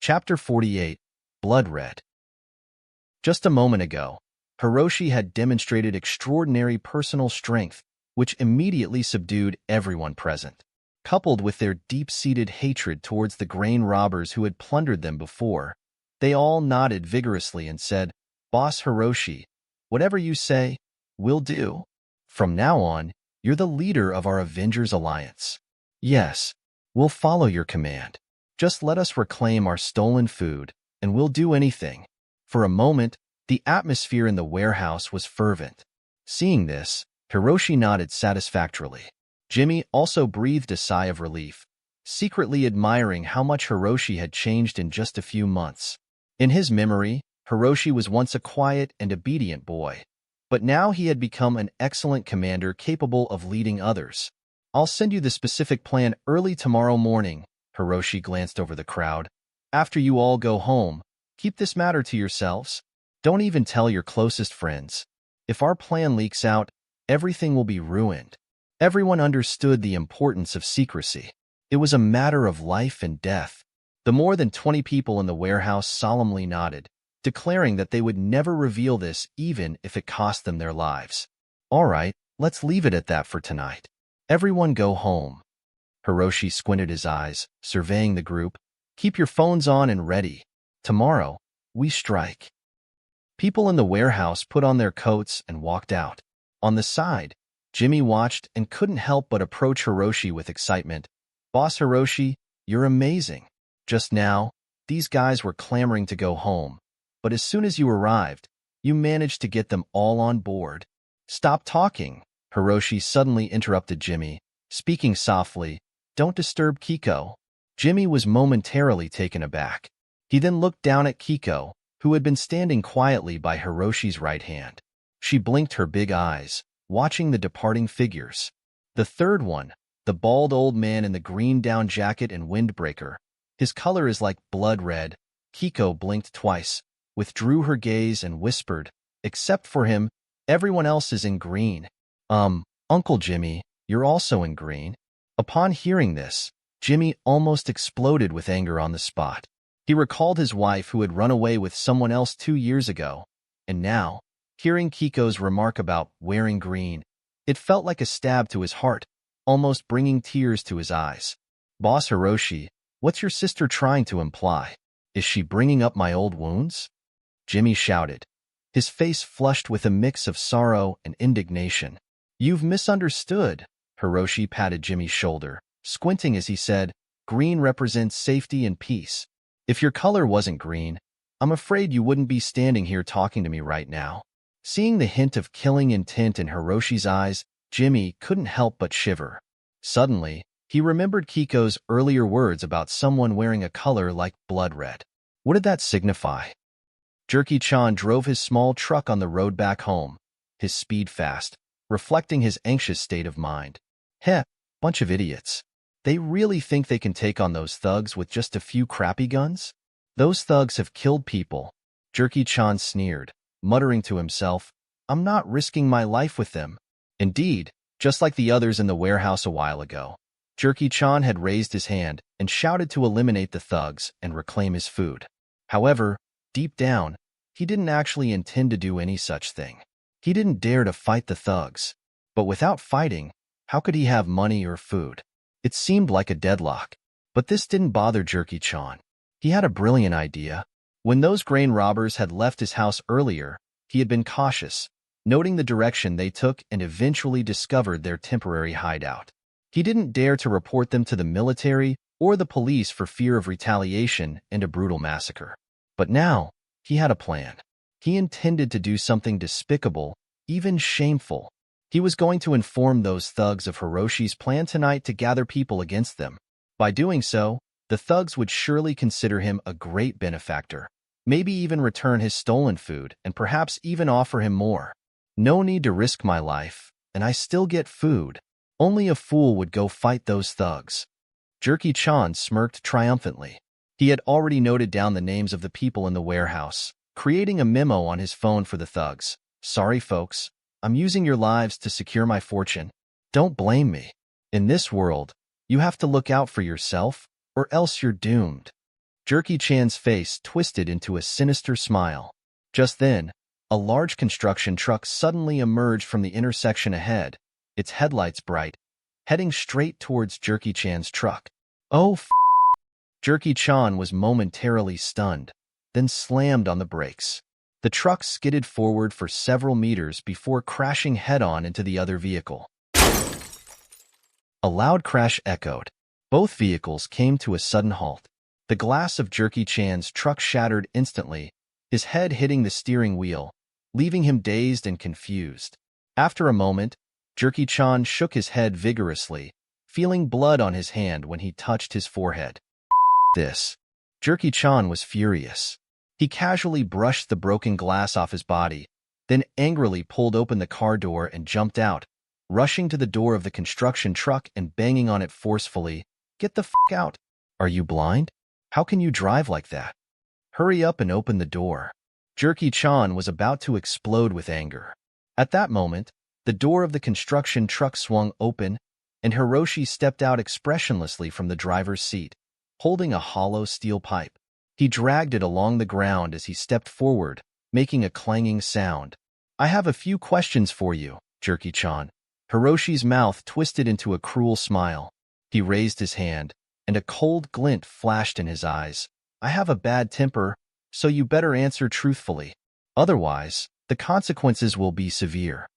Chapter 48, Blood Red. Just a moment ago, Hiroshi had demonstrated extraordinary personal strength, which immediately subdued everyone present. Coupled with their deep-seated hatred towards the grain robbers who had plundered them before, they all nodded vigorously and said, "Boss Hiroshi, whatever you say, we'll do. From now on, you're the leader of our Avengers Alliance. Yes, we'll follow your command. Just let us reclaim our stolen food, and we'll do anything." For a moment, the atmosphere in the warehouse was fervent. Seeing this, Hiroshi nodded satisfactorily. Jimmy also breathed a sigh of relief, secretly admiring how much Hiroshi had changed in just a few months. In his memory, Hiroshi was once a quiet and obedient boy, but now he had become an excellent commander capable of leading others. "I'll send you the specific plan early tomorrow morning," Hiroshi glanced over the crowd. "After you all go home, keep this matter to yourselves. Don't even tell your closest friends. If our plan leaks out, everything will be ruined." Everyone understood the importance of secrecy. It was a matter of life and death. The more than 20 people in the warehouse solemnly nodded, declaring that they would never reveal this even if it cost them their lives. "All right, let's leave it at that for tonight. Everyone go home." Hiroshi squinted his eyes, surveying the group. "Keep your phones on and ready. Tomorrow, we strike." People in the warehouse put on their coats and walked out. On the side, Jimmy watched and couldn't help but approach Hiroshi with excitement. "Boss Hiroshi, you're amazing. Just now, these guys were clamoring to go home, but as soon as you arrived, you managed to get them all on board." "Stop talking," Hiroshi suddenly interrupted Jimmy, speaking softly. "Don't disturb Kiko." Jimmy was momentarily taken aback. He then looked down at Kiko, who had been standing quietly by Hiroshi's right hand. She blinked her big eyes, watching the departing figures. The third one, the bald old man in the green down jacket and windbreaker. "His color is like blood red." Kiko blinked twice, withdrew her gaze and whispered, "Except for him, everyone else is in green." Uncle Jimmy, you're also in green." Upon hearing this, Jimmy almost exploded with anger on the spot. He recalled his wife who had run away with someone else 2 years ago, and now, hearing Kiko's remark about wearing green, it felt like a stab to his heart, almost bringing tears to his eyes. "Boss Hiroshi, what's your sister trying to imply? Is she bringing up my old wounds?" Jimmy shouted, his face flushed with a mix of sorrow and indignation. "You've misunderstood." Hiroshi patted Jimmy's shoulder, squinting as he said, "Green represents safety and peace. If your color wasn't green, I'm afraid you wouldn't be standing here talking to me right now." Seeing the hint of killing intent in Hiroshi's eyes, Jimmy couldn't help but shiver. Suddenly, he remembered Kiko's earlier words about someone wearing a color like blood red. What did that signify? Jerky-chan drove his small truck on the road back home, his speed fast, reflecting his anxious state of mind. "Heh, bunch of idiots. They really think they can take on those thugs with just a few crappy guns? Those thugs have killed people." Jerky-chan sneered, muttering to himself, "I'm not risking my life with them." Indeed, just like the others in the warehouse a while ago, Jerky-chan had raised his hand and shouted to eliminate the thugs and reclaim his food. However, deep down, he didn't actually intend to do any such thing. He didn't dare to fight the thugs. But without fighting, how could he have money or food? It seemed like a deadlock. But this didn't bother Jerky-chan. He had a brilliant idea. When those grain robbers had left his house earlier, he had been cautious, noting the direction they took and eventually discovered their temporary hideout. He didn't dare to report them to the military or the police for fear of retaliation and a brutal massacre. But now, he had a plan. He intended to do something despicable, even shameful. He was going to inform those thugs of Hiroshi's plan tonight to gather people against them. By doing so, the thugs would surely consider him a great benefactor, maybe even return his stolen food and perhaps even offer him more. No need to risk my life, and I still get food. Only a fool would go fight those thugs. Jerky-chan smirked triumphantly. He had already noted down the names of the people in the warehouse, creating a memo on his phone for the thugs. "Sorry, folks. I'm using your lives to secure my fortune. Don't blame me. In this world, you have to look out for yourself, or else you're doomed." Jerky-chan's face twisted into a sinister smile. Just then, a large construction truck suddenly emerged from the intersection ahead, its headlights bright, heading straight towards Jerky-chan's truck. Oh, Jerky-chan was momentarily stunned, then slammed on the brakes. The truck skidded forward for several meters before crashing head-on into the other vehicle. A loud crash echoed. Both vehicles came to a sudden halt. The glass of Jerky-chan's truck shattered instantly, his head hitting the steering wheel, leaving him dazed and confused. After a moment, Jerky-chan shook his head vigorously, feeling blood on his hand when he touched his forehead. This. Jerky-chan was furious. He casually brushed the broken glass off his body, then angrily pulled open the car door and jumped out, rushing to the door of the construction truck and banging on it forcefully. Get the f*** out. Are you blind? How can you drive like that? Hurry up and open the door. Jerky-chan was about to explode with anger. At that moment, the door of the construction truck swung open, and Hiroshi stepped out expressionlessly from the driver's seat, holding a hollow steel pipe. He dragged it along the ground as he stepped forward, making a clanging sound. I have a few questions for you, Jerky-chan. Hiroshi's mouth twisted into a cruel smile. He raised his hand, and a cold glint flashed in his eyes. I have a bad temper, so you better answer truthfully. Otherwise, the consequences will be severe.